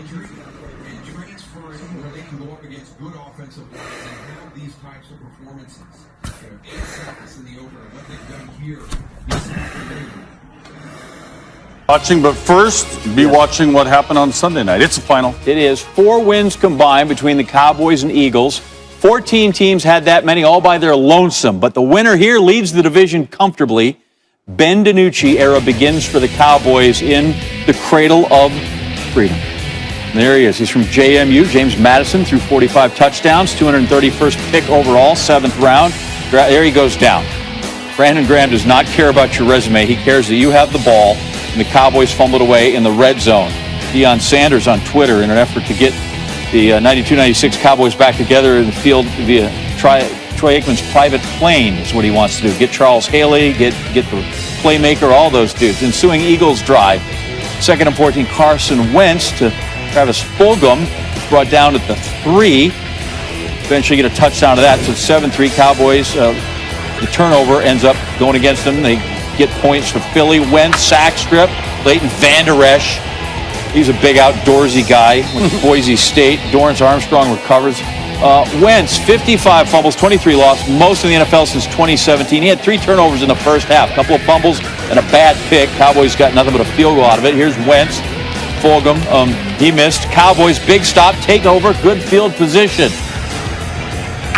injury and transferring where they can go up against good offensive lines and have these types of performances. 8 seconds in the over, what they've done here this afternoon. Watching, but first, be watching what happened on Sunday night. It's the final. It is 4 wins combined between the Cowboys and Eagles. 14 teams had that many all by their lonesome, but the winner here leads the division comfortably. Ben DiNucci era begins for the Cowboys in the cradle of freedom. And there he is. He's from JMU, James Madison, threw 45 touchdowns, 231st pick overall, 7th round. There he goes down. Brandon Graham does not care about your resume. He cares that you have the ball, and the Cowboys fumbled away in the red zone. Deion Sanders on Twitter, in an effort to get the 92-96 Cowboys back together in the field via Troy Aikman's private plane is what he wants to do. Get Charles Haley, get the playmaker, all those dudes. Ensuing Eagles drive. 2nd and 14, Carson Wentz to Travis Fulgham, brought down at the 3. Eventually get a touchdown to that. So it's 7-3 Cowboys. The turnover ends up going against them. They get points for Philly. Wentz, sack strip. Leighton Vander Esch. He's a big outdoorsy guy. Went to Boise State. Dorrance Armstrong recovers. Wentz, 55 fumbles, 23 lost, most in the NFL since 2017. He had 3 turnovers in the first half, a couple of fumbles and a bad pick. Cowboys got nothing but a field goal out of it. Here's Wentz. Fulgham, he missed. Cowboys, big stop, take over, good field position.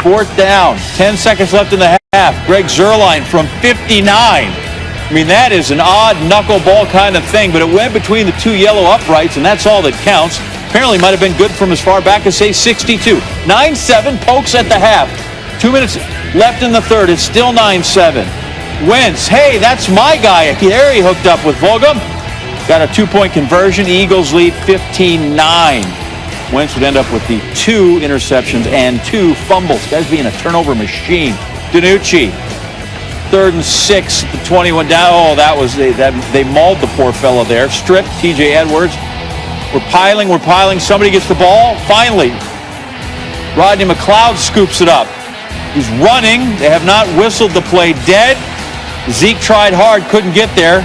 4th down, 10 seconds left in the half. Greg Zuerlein from 59. I mean, that is an odd knuckleball kind of thing, but it went between the 2 yellow uprights, and that's all that counts. Apparently might have been good from as far back as, say, 62. 9-7, Pokes at the half. 2 minutes left in the third. It's still 9-7. Wentz, hey, that's my guy. There he hooked up with Fulgham. Got a 2-point conversion. Eagles lead 15-9. Wentz would end up with the 2 interceptions and 2 fumbles. Guy's being a turnover machine. DiNucci, 3rd and 6 at the 21 down. Oh, that was they mauled the poor fellow there. Stripped. T.J. Edwards. We're piling. Somebody gets the ball. Finally, Rodney McLeod scoops it up. He's running. They have not whistled the play dead. Zeke tried hard, couldn't get there.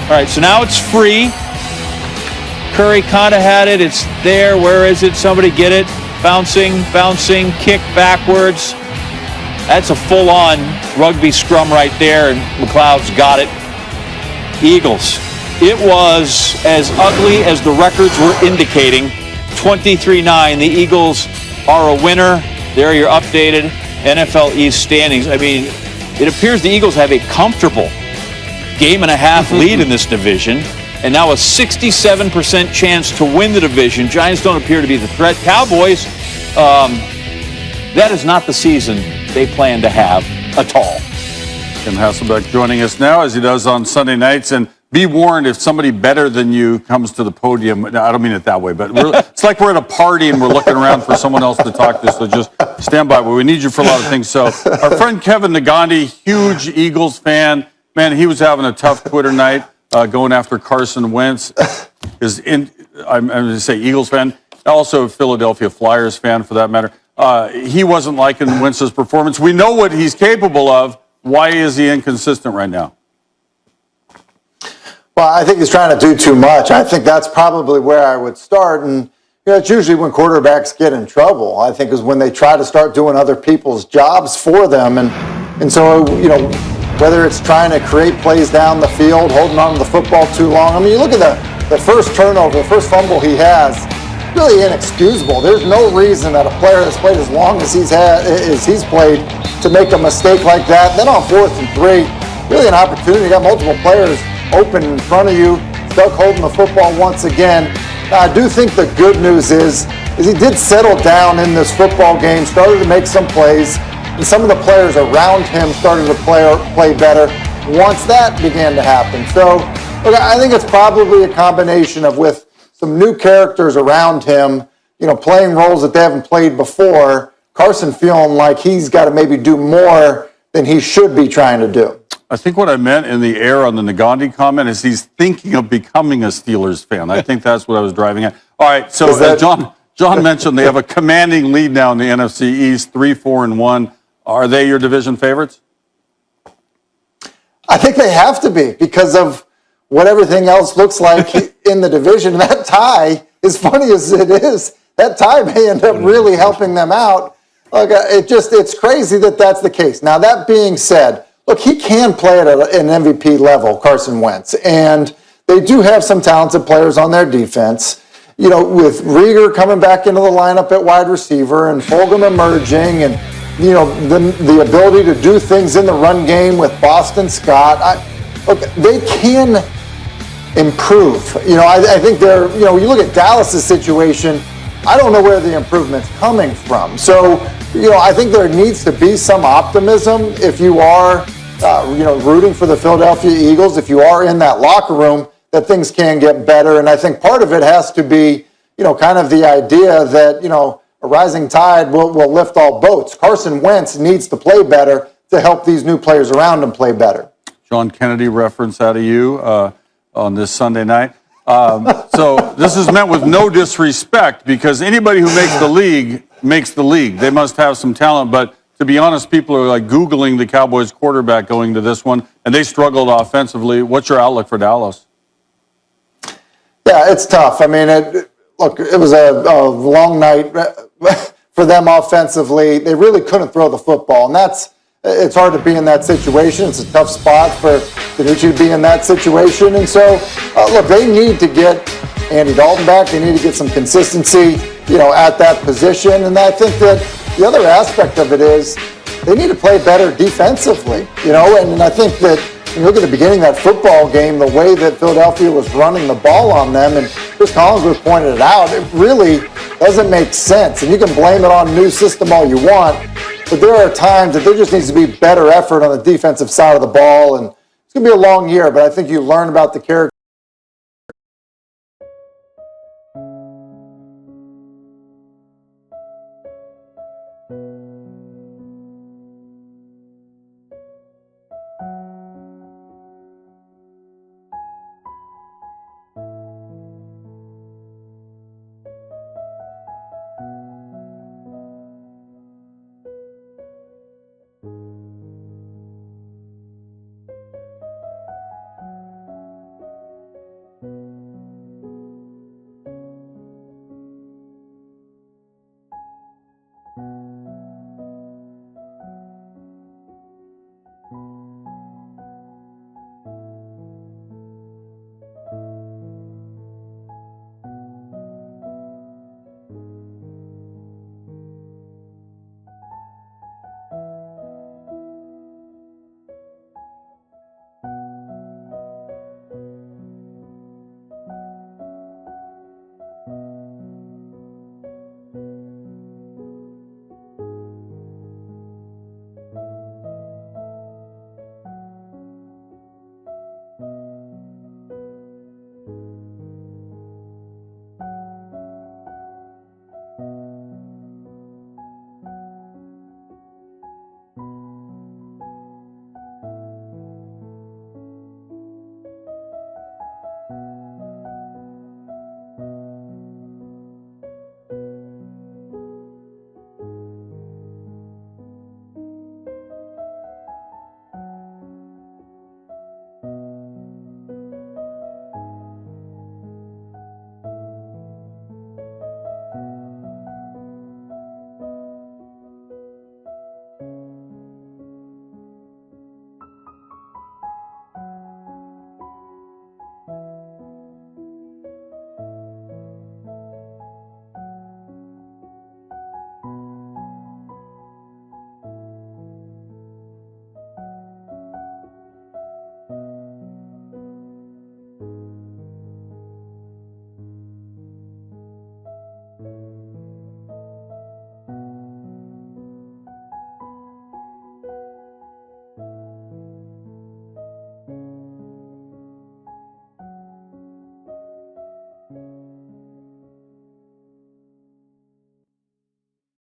All right, so now it's free. Curry kind of had it. It's there. Where is it? Somebody get it. Bouncing, kick backwards. That's a full-on rugby scrum right there, and McLeod's got it. Eagles. It was as ugly as the records were indicating. 23-9. The Eagles are a winner. There are your updated NFL East standings. I mean, it appears the Eagles have a comfortable game-and-a-half lead in this division, and now a 67% chance to win the division. Giants don't appear to be the threat. Cowboys, that is not the season they plan to have at all. Tim Hasselbeck joining us now, as he does on Sunday nights. And be warned, if somebody better than you comes to the podium, I don't mean it that way, but it's like we're at a party and we're looking around for someone else to talk to, so just stand by. We need you for a lot of things. So our friend Kevin Negandhi, huge Eagles fan. Man, he was having a tough Twitter night going after Carson Wentz. I'm going to say Eagles fan, also a Philadelphia Flyers fan for that matter. He wasn't liking Wentz's performance. We know what he's capable of. Why is he inconsistent right now? Well, I think he's trying to do too much. I think that's probably where I would start. And it's usually when quarterbacks get in trouble, I think, is when they try to start doing other people's jobs for them. And so, whether it's trying to create plays down the field, holding on to the football too long. I mean, you look at the first turnover, the first fumble he has, really inexcusable. There's no reason that a player that's played as long as he's played to make a mistake like that. Then on 4th and 3, really an opportunity. You got multiple players open in front of you, stuck holding the football once again. Now, I do think the good news is he did settle down in this football game, started to make some plays, and some of the players around him started to play better once that began to happen. So, look, I think it's probably a combination of with some new characters around him, playing roles that they haven't played before, Carson feeling like he's got to maybe do more than he should be trying to do. I think what I meant in the air on the Negandhi comment is he's thinking of becoming a Steelers fan. I think that's what I was driving at. All right, so John mentioned they have a commanding lead now in the NFC East, 3-4-1. Are they your division favorites? I think they have to be because of what everything else looks like in the division. That tie as funny as it is, that tie may end up really helping them out. Like, it's crazy that that's the case. Now, that being said, look, he can play at an MVP level, Carson Wentz, and they do have some talented players on their defense. You know, with Rieger coming back into the lineup at wide receiver and Fulgham emerging, and you know the ability to do things in the run game with Boston Scott. Look, they can improve. You know, I think they're. You know, you look at Dallas's situation. I don't know where the improvement's coming from. So, you know, I think there needs to be some optimism if you are, you know, rooting for the Philadelphia Eagles. If you are in that locker room, that things can get better. And I think part of it has to be, you know, kind of the idea that, you know, a rising tide will lift all boats. Carson Wentz needs to play better to help these new players around him play better. John Kennedy reference out of you on this Sunday night. So this is meant with no disrespect, because anybody who makes the league. They must have some talent. But to be honest, people are like Googling the Cowboys quarterback going to this one, and they struggled offensively. What's your outlook for Dallas? Yeah, it's tough. I mean, it was a long night for them offensively. They really couldn't throw the football, and it's hard to be in that situation. It's a tough spot for DiNucci to be in that situation. And so, look, they need to get Andy Dalton back. They need to get some consistency, you know, at that position. And I think that the other aspect of it is they need to play better defensively, you know, and I think that when you look at the beginning of that football game, the way that Philadelphia was running the ball on them, and Chris Collinsworth pointed it out, it really doesn't make sense. And you can blame it on new system all you want, but there are times that there just needs to be better effort on the defensive side of the ball, and it's going to be a long year, but I think you learn about the character